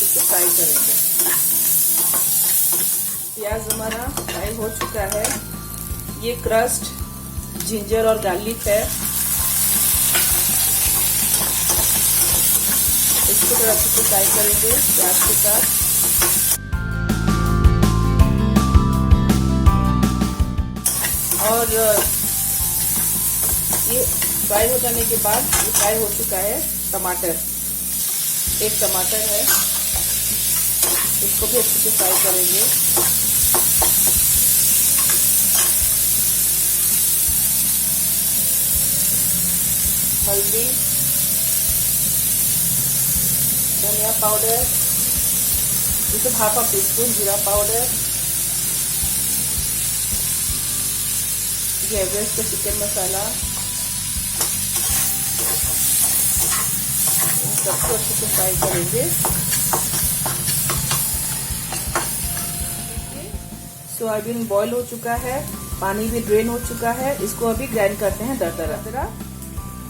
इसको फ्राई करेंगे। प्याज हमारा फ्राई हो चुका है। ये क्रस्ट जिंजर और गार्लिक है, इसको थोड़ा अच्छे से फ्राई करेंगे प्याज के साथ। और ये फ्राई हो जाने के बाद ये फ्राई हो चुका है टमाटर, एक टमाटर है, इसको भी अच्छे से फ्राई करेंगे। हल्दी, धनिया पाउडर, जैसे हाफ टीस्पून जीरा पाउडर, ये एवरेस्ट का चिकन मसाला, सबको अच्छे से फ्राई करेंगे। सोयाबीन बॉईल हो चुका है, पानी भी ड्रेन हो चुका है। इसको अभी ग्राइंड करते हैं, दरदरा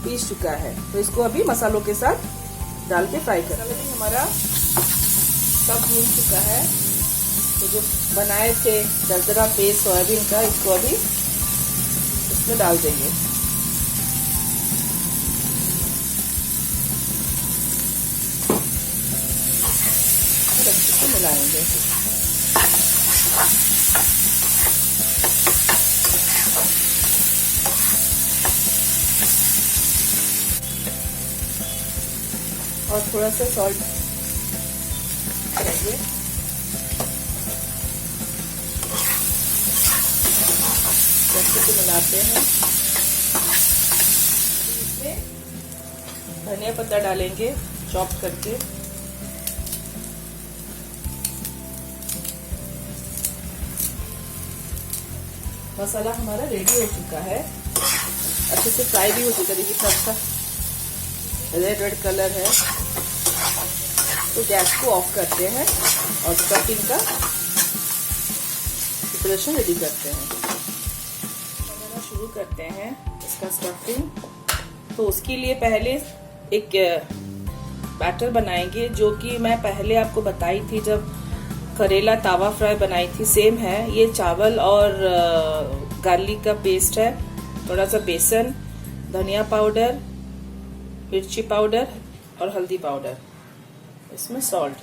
पीस चुका है, तो इसको अभी मसालों के साथ डाल के फ्राई कर। मसाला भी हमारा सब भून चुका है, तो जो बनाए थे दरदरा पेस्ट सोयाबीन का, इसको अभी इसमें डाल देंगे। अच्छे से मिलाएंगे। और थोड़ा सा सॉल्ट करेंगे। अच्छे से मिलाते हैं। इसमें धनिया पत्ता डालेंगे चॉप करके। मसाला हमारा रेडी हो चुका है, अच्छे से फ्राई भी हो चुका है। देखिए कितना अच्छा रेड कलर है। तो गैस को ऑफ करते हैं और स्टफिंग का प्रिपरेशन रेडी करते हैं। बनाना शुरू करते हैं इसका स्टफिंग। तो उसके लिए पहले एक बैटर बनाएंगे, जो कि मैं पहले आपको बताई थी जब करेला तावा फ्राई बनाई थी, सेम है। ये चावल और गार्लिक का पेस्ट है, थोड़ा सा बेसन, धनिया पाउडर, मिर्ची पाउडर और हल्दी पाउडर, इसमें सॉल्ट।